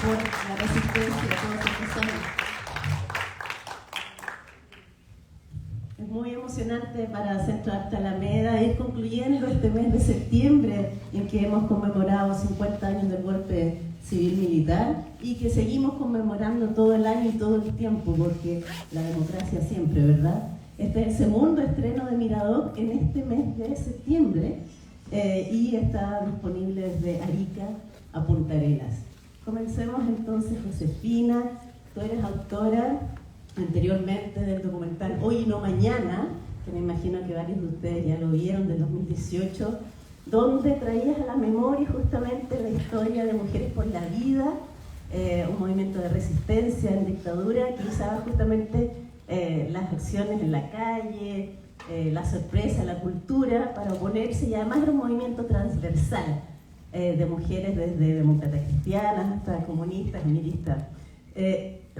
por la resistencia de todos estos años. Es muy emocionante para Centro Arte Alameda ir concluyendo este mes de septiembre en que hemos conmemorado 50 años del golpe civil militar y que seguimos conmemorando todo el año y todo el tiempo, porque la democracia siempre, ¿verdad? Este es el segundo estreno de Miradoc en este mes de septiembre y está disponible desde Arica a Punta Arenas. Comencemos entonces, Josefina. Tú eres autora anteriormente del documental Hoy y No Mañana, que me imagino que varios de ustedes ya lo vieron, del 2018, donde traías a la memoria justamente la historia de Mujeres por la Vida, un movimiento de resistencia en dictadura que usaba justamente las acciones en la calle, la sorpresa, la cultura para oponerse, y además era un movimiento transversal de mujeres desde demócratas cristianas hasta comunistas y milistas.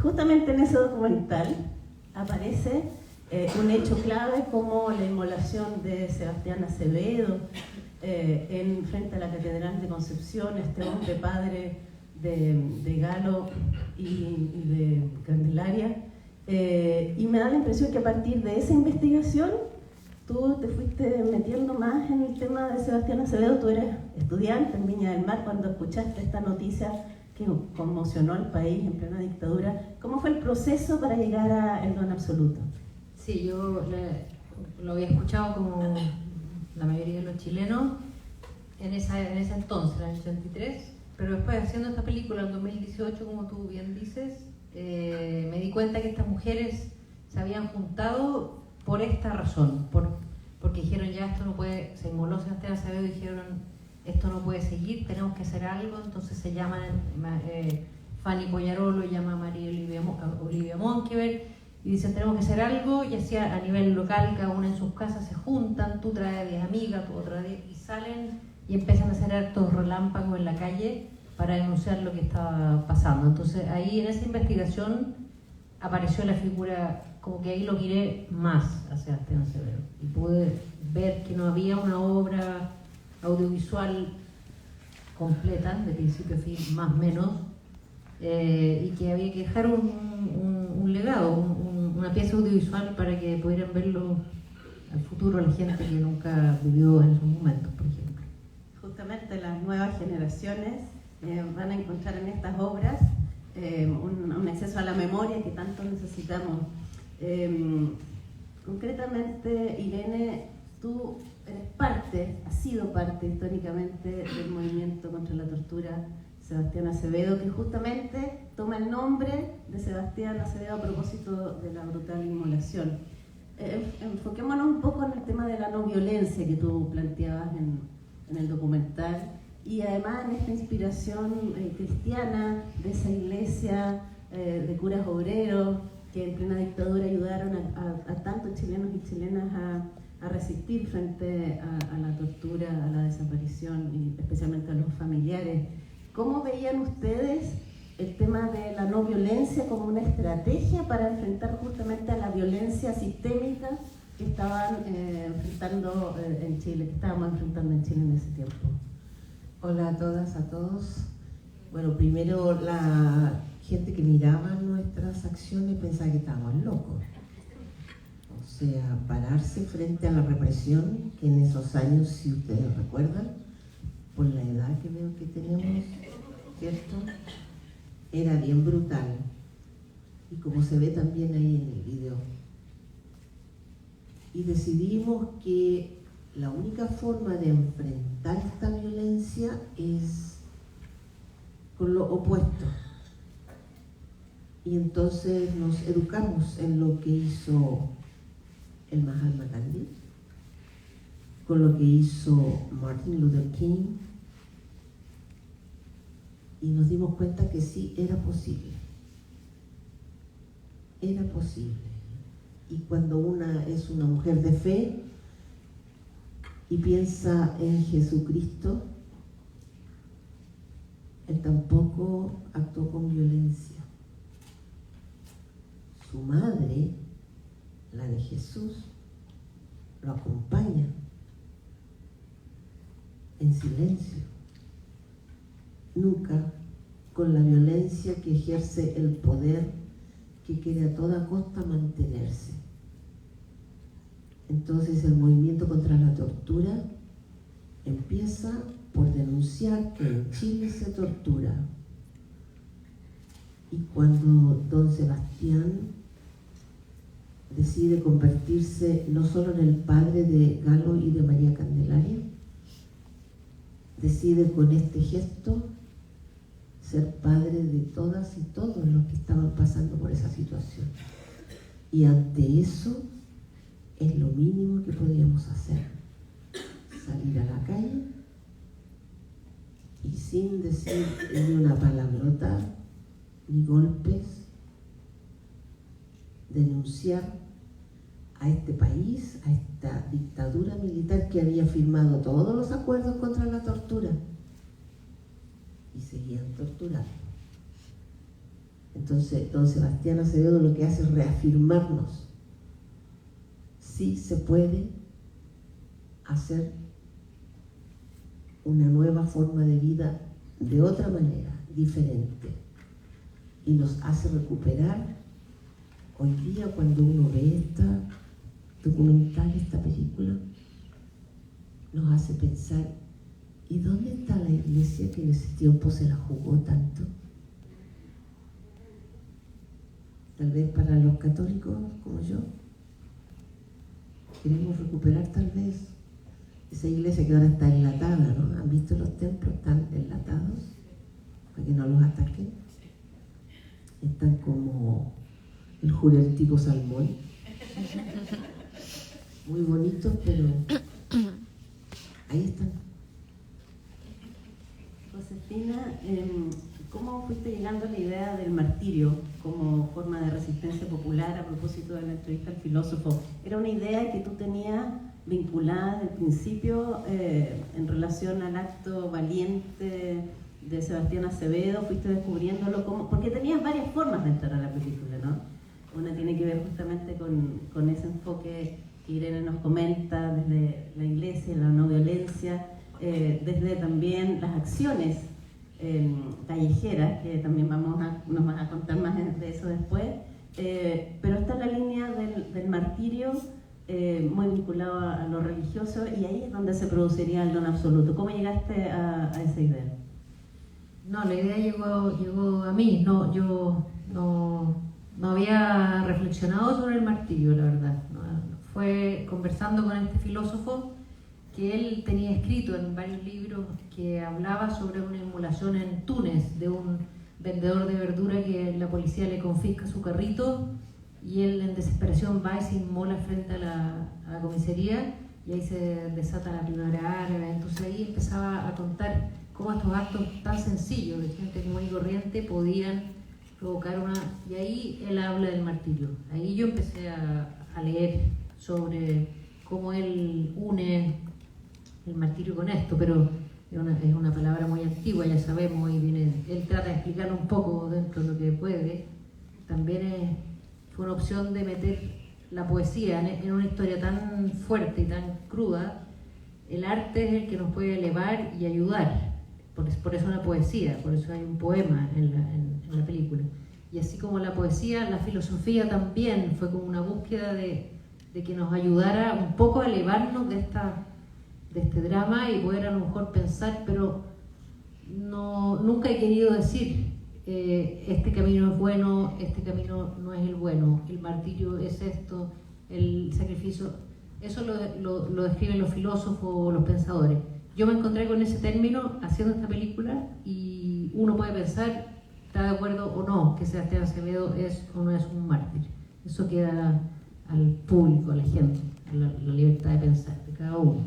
Justamente en ese documental aparece un hecho clave como la inmolación de Sebastián Acevedo frente a la Catedral de Concepción, este hombre padre de Galo y de Candelaria. Y me da la impresión que a partir de esa investigación tú te fuiste metiendo más en el tema de Sebastián Acevedo. Tú eres estudiante en Viña del Mar cuando escuchaste esta noticia que conmocionó al país en plena dictadura. ¿Cómo fue el proceso para llegar al don absoluto? Sí, yo lo había escuchado como la mayoría de los chilenos en ese entonces, en el 83, pero después haciendo esta película en 2018, como tú bien dices, me di cuenta que estas mujeres se habían juntado por esta razón, porque dijeron ya esto no puede, se inmoló Sebastián Acevedo y dijeron esto no puede seguir, tenemos que hacer algo. Entonces se llaman Fanny Poyarolo, llama a María Olivia Monkever y dicen tenemos que hacer algo, y así a nivel local cada una en sus casas se juntan, tú traes 10 amigas, tú otra 10, y salen y empiezan a hacer actos relámpagos en la calle para denunciar lo que estaba pasando. Entonces ahí en esa investigación apareció la figura, como que ahí lo miré más a Sebastián Acevedo y pude ver que no había una obra audiovisual completa, de principio a fin, más o menos, y que había que dejar un legado, una pieza audiovisual para que pudieran verlo al futuro la gente que nunca vivió en esos momentos, por ejemplo. Justamente las nuevas generaciones van a encontrar en estas obras un acceso a la memoria que tanto necesitamos. Concretamente, Irene, tú eres has sido parte históricamente del movimiento contra la tortura Sebastián Acevedo, que justamente toma el nombre de Sebastián Acevedo a propósito de la brutal inmolación. Enfoquémonos un poco en el tema de la no violencia que tú planteabas en el documental, y además en esta inspiración cristiana de esa iglesia de curas obreros que en plena dictadura ayudaron a tantos chilenos y chilenas a resistir frente a la tortura, a la desaparición y especialmente a los familiares. ¿Cómo veían ustedes el tema de la no violencia como una estrategia para enfrentar justamente a la violencia sistémica que estaban enfrentando en Chile, que estábamos enfrentando en Chile en ese tiempo? Hola a todas, a todos. Bueno, primero la gente que miraba nuestras acciones pensaba que estábamos locos. O sea, pararse frente a la represión que en esos años, si ustedes recuerdan, por la edad que veo que tenemos, ¿cierto?, era bien brutal. Y como se ve también ahí en el video. Y decidimos que la única forma de enfrentar esta violencia es con lo opuesto. Y entonces nos educamos en lo que hizo el Mahatma Gandhi, con lo que hizo Martin Luther King, y nos dimos cuenta que sí, era posible. Era posible. Y cuando una es una mujer de fe y piensa en Jesucristo, él tampoco actuó con violencia. Su madre, la de Jesús, lo acompaña en silencio. Nunca con la violencia que ejerce el poder que quiere a toda costa mantenerse. Entonces el movimiento contra la tortura empieza por denunciar que en Chile se tortura. Y cuando don Sebastián decide convertirse no solo en el padre de Galo y de María Candelaria, decide con este gesto ser padre de todas y todos los que estaban pasando por esa situación. Y ante eso es lo mínimo que podíamos hacer, salir a la calle y sin decir ni una palabrota, ni golpes, denunciar a este país, a esta dictadura militar que había firmado todos los acuerdos contra la tortura y seguían torturando. Entonces, don Sebastián Acevedo lo que hace es reafirmarnos: sí se puede hacer una nueva forma de vida de otra manera, diferente, y nos hace recuperar. Hoy día, cuando uno ve esta documental, esta película, nos hace pensar: ¿y dónde está la iglesia que en ese tiempo se la jugó tanto? Tal vez para los católicos como yo queremos recuperar tal vez esa iglesia que ahora está enlatada, ¿no? ¿Han visto los templos? Están enlatados para que no los ataquen. Están como el jurel tipo salmón, muy bonitos, pero ahí están. Josefina, ¿cómo fuiste llegando a la idea del martirio como forma de resistencia popular a propósito de la entrevista al filósofo? ¿Era una idea que tú tenías vinculada desde el principio en relación al acto valiente de Sebastián Acevedo? ¿Fuiste descubriéndolo? Porque tenías varias formas de entrar a la película, ¿no? Una tiene que ver justamente con ese enfoque que Irene nos comenta desde la iglesia, la no violencia, desde también las acciones callejeras, que también nos van a contar más de eso después, pero está la línea del martirio muy vinculado a lo religioso, y ahí es donde se produciría el don absoluto. ¿Cómo llegaste a esa idea? No, la idea llegó a mí. No, yo no había reflexionado sobre el martirio, la verdad. Fue conversando con este filósofo que él tenía escrito en varios libros, que hablaba sobre una inmolación en Túnez de un vendedor de verdura que la policía le confisca su carrito y él en desesperación va y se inmola frente a la comisaría, y ahí se desata la primavera árabe. Entonces ahí empezaba a contar cómo estos actos tan sencillos de gente común y corriente podían provocar una... Y ahí él habla del martirio. Ahí yo empecé a leer sobre cómo él une el martirio con esto, pero es una palabra muy antigua, ya sabemos, y él trata de explicarlo un poco dentro de lo que puede. También fue una opción de meter la poesía en una historia tan fuerte y tan cruda. El arte es el que nos puede elevar y ayudar, por eso la poesía, por eso hay un poema en la película. Y así como la poesía, la filosofía también fue como una búsqueda de que nos ayudara un poco a elevarnos de este drama y poder a lo mejor pensar, pero nunca he querido decir este camino es bueno, este camino no es el bueno, el martirio es esto, el sacrificio. Eso lo describen los filósofos o los pensadores. Yo me encontré con ese término haciendo esta película, y uno puede pensar, está de acuerdo o no, que Sebastián Acevedo es o no es un mártir. Eso queda al público, a la gente, a la libertad de pensar de cada uno.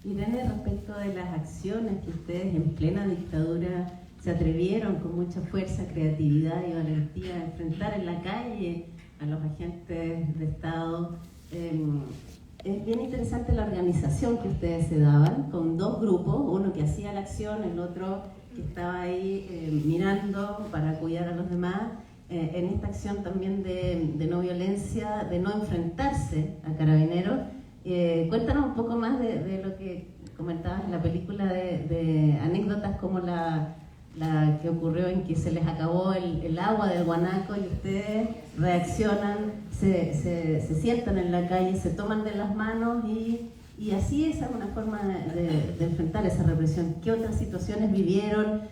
Irene, respecto de las acciones que ustedes en plena dictadura se atrevieron con mucha fuerza, creatividad y valentía a enfrentar en la calle a los agentes de Estado, es bien interesante la organización que ustedes se daban con dos grupos, uno que hacía la acción, el otro que estaba ahí mirando para cuidar a los demás, en esta acción también de no violencia, de no enfrentarse a carabineros. Cuéntanos un poco más de lo que comentabas en la película, de anécdotas como la la que ocurrió en que se les acabó el agua del guanaco y ustedes reaccionan, se sientan en la calle, se toman de las manos y así esa es una forma de enfrentar esa represión. ¿Qué otras situaciones vivieron?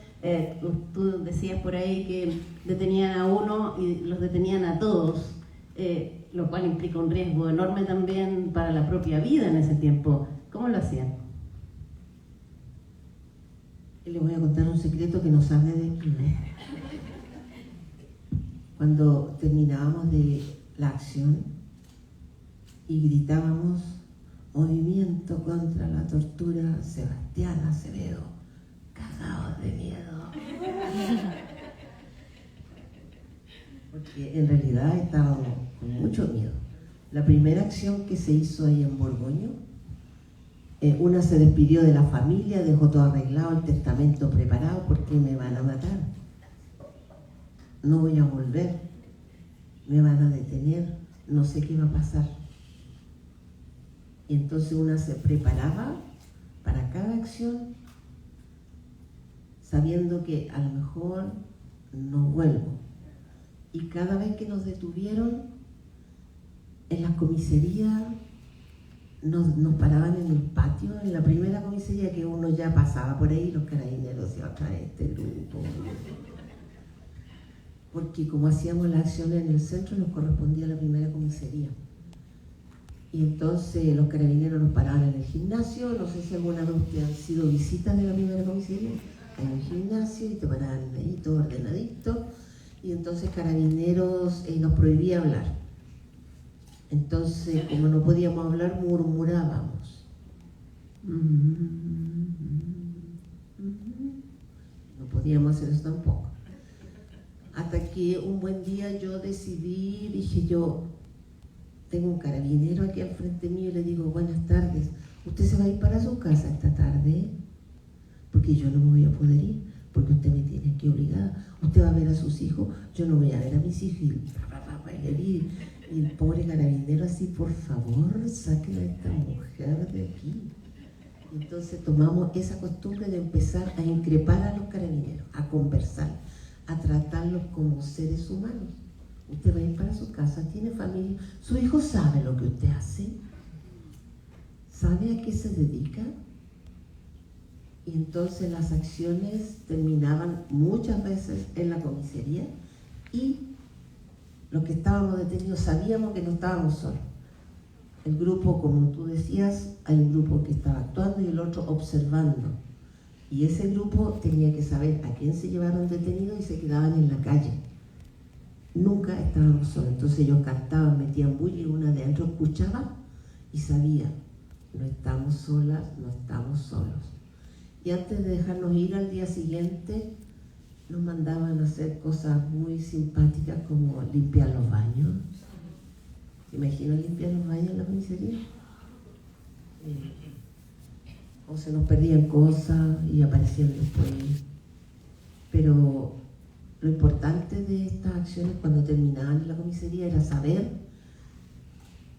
Tú decías por ahí que detenían a uno y los detenían a todos, lo cual implica un riesgo enorme también para la propia vida en ese tiempo. ¿Cómo lo hacían? Le voy a contar un secreto que no sabe de mí, ¿no? Cuando terminábamos de la acción y gritábamos Movimiento contra la tortura Sebastián Acevedo, cagados de miedo. Porque en realidad estábamos con mucho miedo. La primera acción que se hizo ahí en Borgoño, una se despidió de la familia, dejó todo arreglado, el testamento preparado, porque me van a matar. No voy a volver, me van a detener, no sé qué va a pasar. Y entonces una se preparaba para cada acción, sabiendo que a lo mejor no vuelvo. Y cada vez que nos detuvieron, en las comisarías, nos paraban en el patio, en la primera comisaría que uno ya pasaba por ahí, los carabineros iban a traer este grupo. Porque como hacíamos las acciones en el centro, nos correspondía la primera comisaría. Y entonces los carabineros nos paraban en el gimnasio. No sé si alguna vez ustedes han sido visitas de la primera comisaría. En el gimnasio y te paraban ahí todo ordenadito. Y entonces carabineros nos prohibía hablar. Entonces, como no podíamos hablar, murmurábamos. No podíamos hacer eso tampoco. Hasta que un buen día yo decidí, dije yo, tengo un carabinero aquí al frente mío y le digo, buenas tardes, ¿usted se va a ir para su casa esta tarde? Porque yo no me voy a poder ir, porque usted me tiene que obligar. Usted va a ver a sus hijos, yo no voy a ver a mis hijos. Y el pobre carabinero así, por favor, saquen a esta mujer de aquí. Entonces tomamos esa costumbre de empezar a increpar a los carabineros, a conversar, a tratarlos como seres humanos. Usted va a ir para su casa, tiene familia, su hijo sabe lo que usted hace, sabe a qué se dedica. Y entonces las acciones terminaban muchas veces en la comisaría y los que estábamos detenidos sabíamos que no estábamos solos. El grupo, como tú decías, hay un grupo que estaba actuando y el otro observando. Y ese grupo tenía que saber a quién se llevaron detenido y se quedaban en la calle. Nunca estábamos solos. Entonces ellos cantaban, metían bulla y una de adentro escuchaba y sabía, no estamos solas, no estamos solos. Y antes de dejarnos ir al día siguiente, nos mandaban a hacer cosas muy simpáticas como limpiar los baños. ¿Se imaginan limpiar los baños en la comisaría? O se nos perdían cosas y aparecían después. Pero lo importante de estas acciones cuando terminaban en la comisaría era saber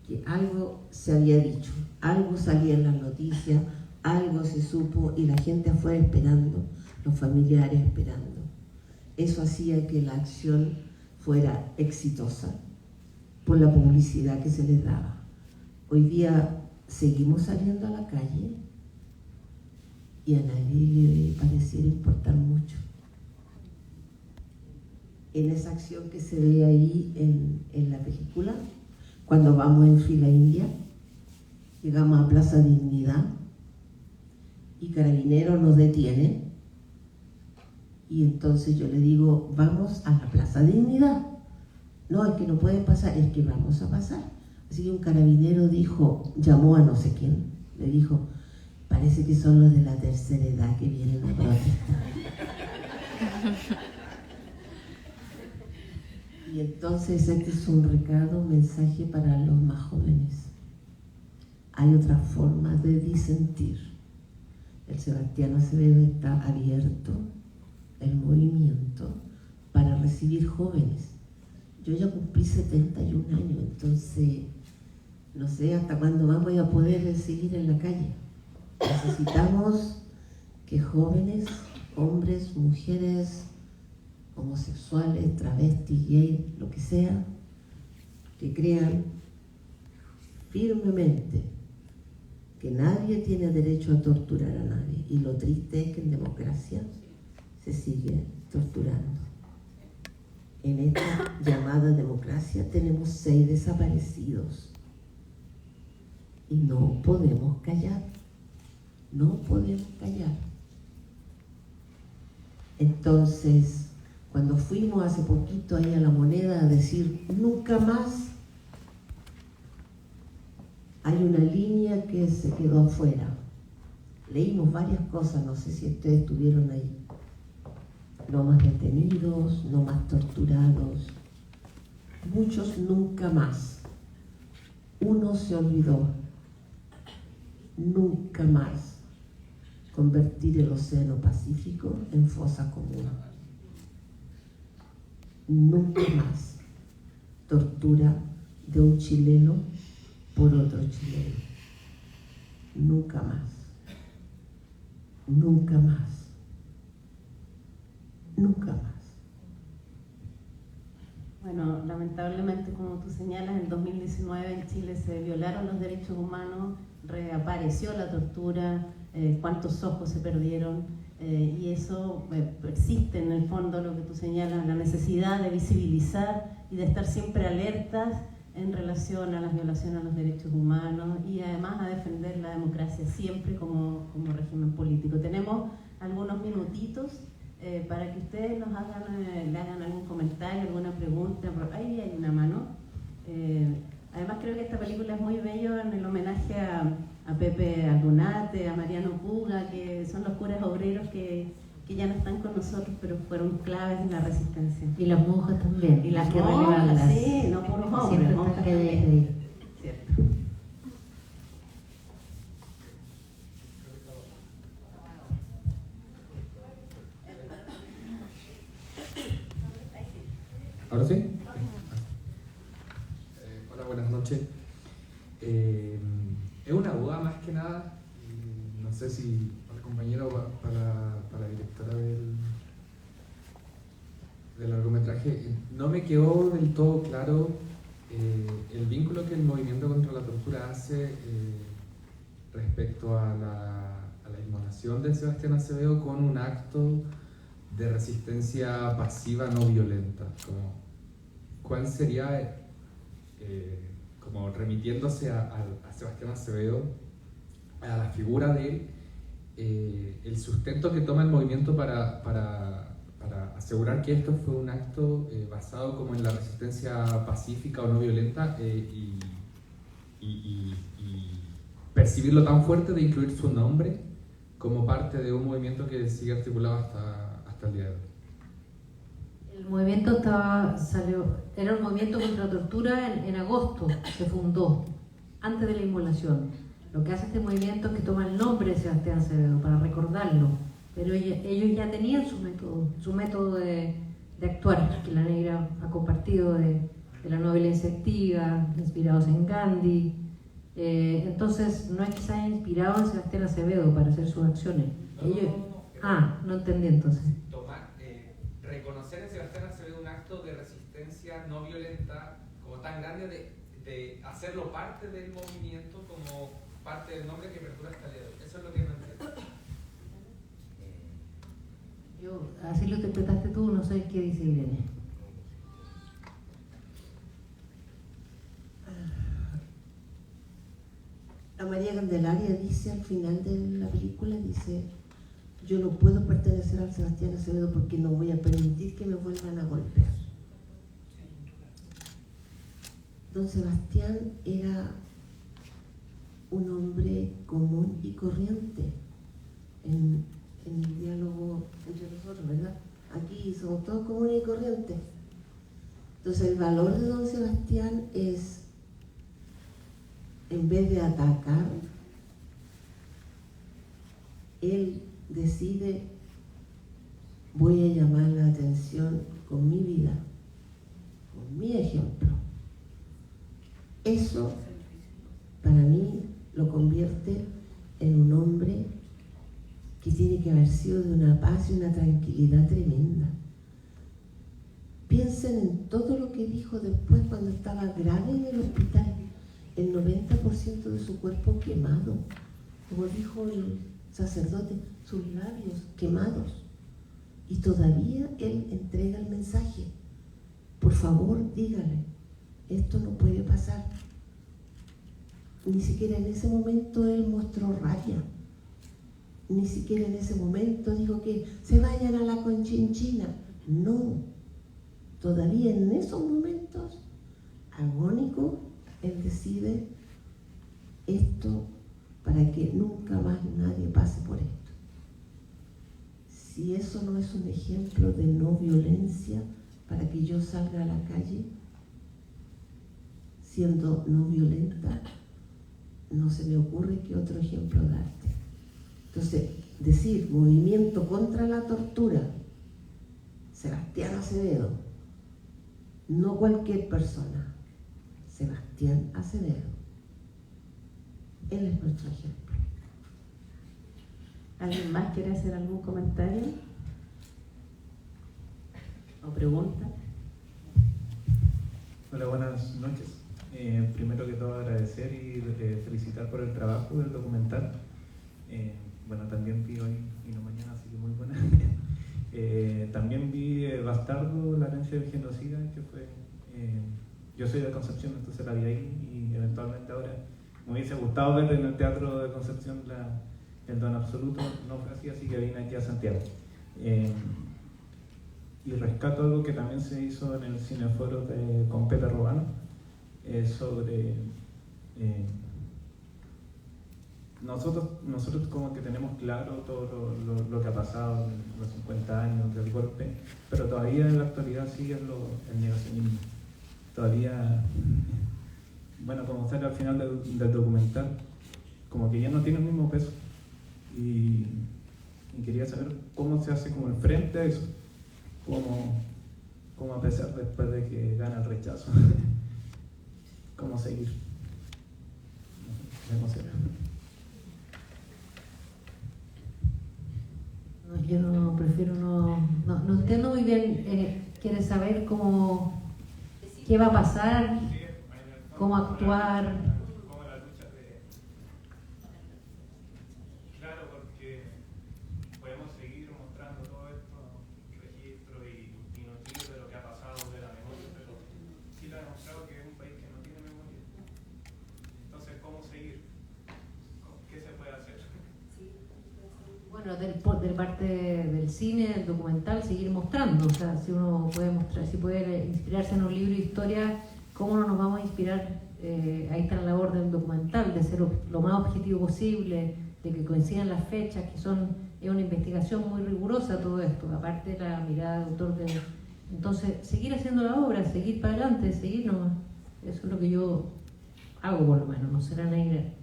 que algo se había dicho, algo salía en las noticias, algo se supo y la gente afuera esperando, los familiares esperando. Eso hacía que la acción fuera exitosa por la publicidad que se les daba. Hoy día seguimos saliendo a la calle y a nadie le pareciera importar mucho. En esa acción que se ve ahí en la película, cuando vamos en fila india, llegamos a Plaza Dignidad y Carabineros nos detienen. Y entonces yo le digo, vamos a la Plaza Dignidad. No, es que no pueden pasar, es que vamos a pasar. Así que un carabinero dijo, llamó a no sé quién, le dijo, parece que son los de la tercera edad que vienen a protestar. Y entonces este es un recado, un mensaje para los más jóvenes. Hay otras formas de disentir. El Sebastián Acevedo está abierto, el movimiento, para recibir jóvenes. Yo ya cumplí 71 años, entonces no sé hasta cuándo más voy a poder seguir en la calle. Necesitamos que jóvenes hombres, mujeres, homosexuales, travestis, gay, lo que sea, que crean firmemente que nadie tiene derecho a torturar a nadie. Y lo triste es que en democracia se sigue torturando. En esta llamada democracia tenemos 6 desaparecidos. Y no podemos callar. No podemos callar. Entonces, cuando fuimos hace poquito ahí a La Moneda a decir nunca más, hay una línea que se quedó afuera. Leímos varias cosas, no sé si ustedes estuvieron ahí. No más detenidos, no más torturados. Muchos nunca más. Uno se olvidó. Nunca más convertir el Océano Pacífico en fosa común. Nunca más tortura de un chileno por otro chileno. Nunca más. Nunca más. Nunca más. Bueno, lamentablemente, como tú señalas, en 2019 en Chile se violaron los derechos humanos, reapareció la tortura, cuántos ojos se perdieron, y eso persiste en el fondo, lo que tú señalas, la necesidad de visibilizar y de estar siempre alertas en relación a las violaciones a los derechos humanos y además a defender la democracia siempre como régimen político. Tenemos algunos minutitos para que ustedes nos hagan, le hagan algún comentario, alguna pregunta. Ahí hay una mano. Además creo que esta película es muy bello en el homenaje a Pepe Aldunate, a Mariano Puga, que son los curas obreros que ya no están con nosotros, pero fueron claves en la resistencia. Y las monjas también. Y las que monjas, sí, no por los hombres, siempre monjas están también. Cierto. ¿Ahora sí? Hola, buenas noches. Es una duda más que nada, no sé si para el compañero o para la directora del largometraje, no me quedó del todo claro el vínculo que el movimiento contra la tortura hace respecto a la inmolación de Sebastián Acevedo con un acto de resistencia pasiva no violenta. ¿Cuál sería, como remitiéndose a Sebastián Acevedo, a la figura de él, el sustento que toma el movimiento para asegurar que esto fue un acto basado como en la resistencia pacífica o no violenta y percibirlo tan fuerte de incluir su nombre como parte de un movimiento que sigue articulado hasta el día de hoy? El movimiento era un movimiento contra la tortura en agosto, se fundó, antes de la inmolación. Lo que hace este movimiento es que toma el nombre de Sebastián Acevedo para recordarlo, pero ellos ya tenían su método de actuar, que la Negra ha compartido, de la no violencia activa, inspirados en Gandhi. Entonces, no es que se hayan inspirado en Sebastián Acevedo para hacer sus acciones. No entendí entonces. Reconocer en Sebastián Acevedo un acto de resistencia no violenta como tan grande de hacerlo parte del movimiento como parte del nombre que perdura hasta el día de hoy. Eso es lo que no entiendo. Así lo interpretaste tú, no sé qué dice Irene. La María Candelaria dice al final de la película, dice: yo no puedo pertenecer al Sebastián Acevedo porque no voy a permitir que me vuelvan a golpear. Don Sebastián era un hombre común y corriente en el diálogo entre nosotros, ¿verdad? Aquí somos todos comunes y corrientes. Entonces el valor de don Sebastián es, en vez de atacar, él decide: voy a llamar la atención con mi vida, con mi ejemplo. Eso, para mí, lo convierte en un hombre que tiene que haber sido de una paz y una tranquilidad tremenda. Piensen en todo lo que dijo después cuando estaba grave en el hospital, el 90% de su cuerpo quemado, como dijo el sacerdote, sus labios quemados, y todavía él entrega el mensaje: por favor, dígale, esto no puede pasar. Ni siquiera en ese momento él mostró rabia, ni siquiera en ese momento dijo que se vayan a la Conchinchina. No, todavía en esos momentos agónicos él decide esto para que nunca más nadie pase por esto. Si eso no es un ejemplo de no violencia para que yo salga a la calle siendo no violenta, no se me ocurre qué otro ejemplo darte. Entonces, decir movimiento contra la tortura, Sebastián Acevedo, no cualquier persona, Sebastián Acevedo, él es nuestro ejemplo. ¿Alguien más quiere hacer algún comentario o pregunta? Hola, buenas noches. Primero que todo agradecer y felicitar por el trabajo del documental. Bueno, también vi hoy y no mañana, así que muy buena. También vi Bastardo, la herencia del genocida, que fue... yo soy de Concepción, entonces la vi ahí y eventualmente ahora me hubiese gustado ver en el Teatro de Concepción el Don Absoluto, no fue así que vine aquí a Santiago. Y rescato algo que también se hizo en el Cineforo con Pepe Robano, sobre nosotros como que tenemos claro todo lo que ha pasado en los 50 años del golpe, pero todavía en la actualidad sigue el negacionismo. Todavía, bueno, como sale al final del documental, como que ya no tiene el mismo peso. Y quería saber cómo se hace como el frente a eso, cómo a pesar después de que gana el rechazo, cómo seguir. Me emociona. No, yo prefiero no entiendo muy bien. ¿Quieres saber qué va a pasar? ¿Cómo actuar? Bueno, de parte del cine, del documental, seguir mostrando. O sea, si uno puede mostrar, si puede inspirarse en un libro de historia, ¿cómo no nos vamos a inspirar? Ahí está la labor del documental, de ser lo más objetivo posible, de que coincidan las fechas, es una investigación muy rigurosa todo esto, aparte de la mirada de autor. Entonces, seguir haciendo la obra, seguir para adelante, seguir nomás. Eso es lo que yo hago, por lo menos, no será negra.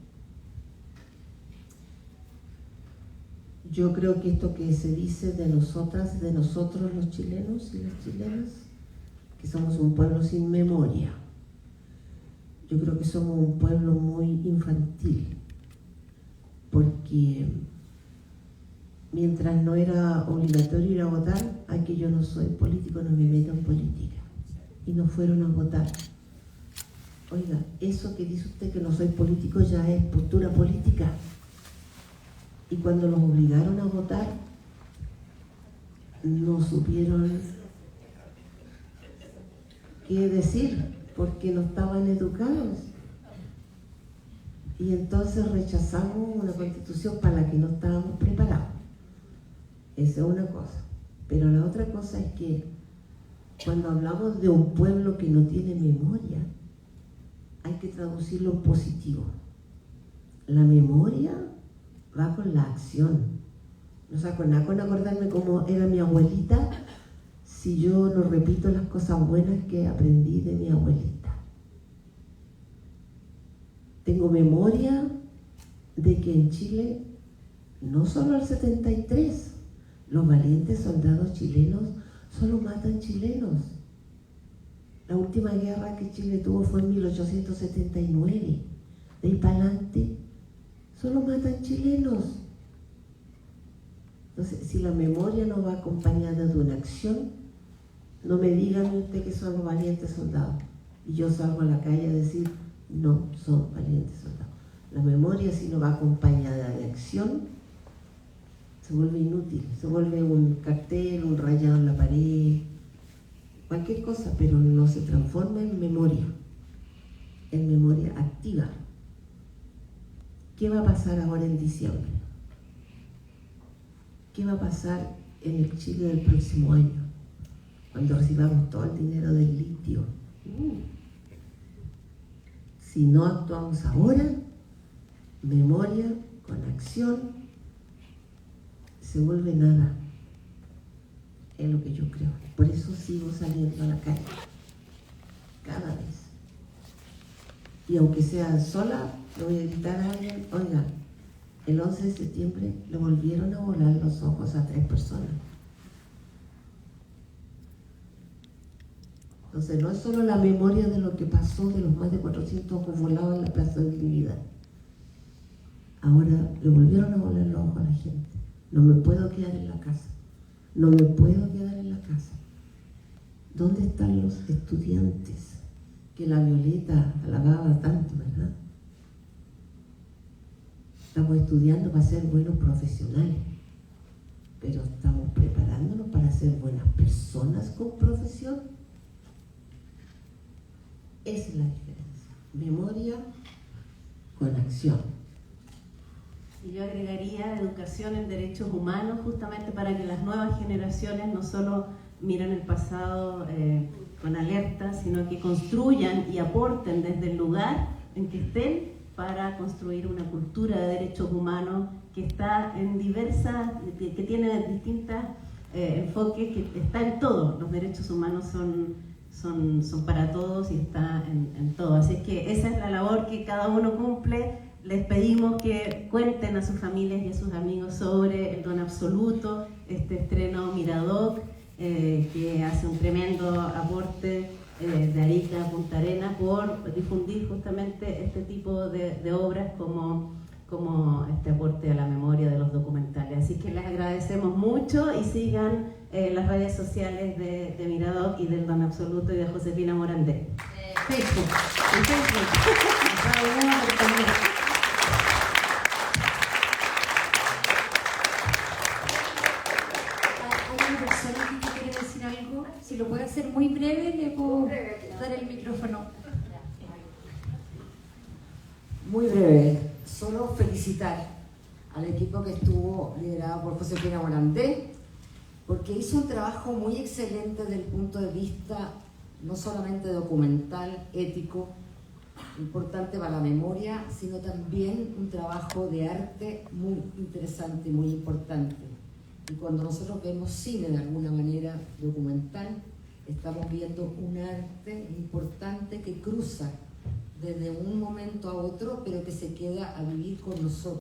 Yo creo que esto que se dice de nosotras, de nosotros los chilenos y las chilenas, que somos un pueblo sin memoria. Yo creo que somos un pueblo muy infantil, porque mientras no era obligatorio ir a votar, aquí yo no soy político, no me meto en política, y no fueron a votar. Oiga, eso que dice usted que no soy político ya es postura política. Y cuando los obligaron a votar, no supieron qué decir, porque no estaban educados. Y entonces rechazamos una constitución para la que no estábamos preparados. Esa es una cosa. Pero la otra cosa es que cuando hablamos de un pueblo que no tiene memoria, hay que traducirlo en positivo. La memoria va con la acción. No saco nada con acordarme cómo era mi abuelita si yo no repito las cosas buenas que aprendí de mi abuelita. Tengo memoria de que en Chile, no solo el 73, los valientes soldados chilenos solo matan chilenos. La última guerra que Chile tuvo fue en 1879. De ahí para adelante solo matan chilenos. Entonces, si la memoria no va acompañada de una acción, no me digan usted que son los valientes soldados. Y yo salgo a la calle a decir, no son valientes soldados. La memoria, si no va acompañada de acción, se vuelve inútil, se vuelve un cartel, un rayado en la pared, cualquier cosa, pero no se transforma en memoria activa. ¿Qué va a pasar ahora en diciembre? ¿Qué va a pasar en el Chile del próximo año? Cuando recibamos todo el dinero del litio. Si no actuamos ahora, memoria con acción se vuelve nada. Es lo que yo creo. Por eso sigo saliendo a la calle. Cada vez. Y aunque sea sola, le voy a gritar a alguien, oiga, el 11 de septiembre le volvieron a volar los ojos a 3 personas. Entonces no es solo la memoria de lo que pasó, de los más de 400 ojos volados en la Plaza de Dignidad. Ahora le volvieron a volar los ojos a la gente. No me puedo quedar en la casa. No me puedo quedar en la casa. ¿Dónde están los estudiantes que la Violeta alababa tanto, verdad? Estamos estudiando para ser buenos profesionales, pero estamos preparándonos para ser buenas personas con profesión. Esa es la diferencia. Memoria con acción. Y yo agregaría educación en derechos humanos, justamente para que las nuevas generaciones no solo miren el pasado con alerta, sino que construyan y aporten desde el lugar en que estén para construir una cultura de derechos humanos que está en diversas, que tiene distintos enfoques, que está en todo. Los derechos humanos son para todos y está en todo. Así que esa es la labor que cada uno cumple. Les pedimos que cuenten a sus familias y a sus amigos sobre el Don Absoluto, este estreno Miradoc, que hace un tremendo aporte de Arica a Punta Arenas por difundir justamente este tipo de obras como este aporte a la memoria de los documentales. Así que les agradecemos mucho y sigan las redes sociales de Miradoc y del Don Absoluto y de Josefina Morandé. Facebook. En Facebook. Si lo puede hacer muy breve, le puedo dar el micrófono. Muy breve, solo felicitar al equipo que estuvo liderado por Josefina Morandé, porque hizo un trabajo muy excelente desde el punto de vista no solamente documental, ético, importante para la memoria, sino también un trabajo de arte muy interesante y muy importante. Y cuando nosotros vemos cine de alguna manera documental, estamos viendo un arte importante que cruza desde un momento a otro, pero que se queda a vivir con nosotros.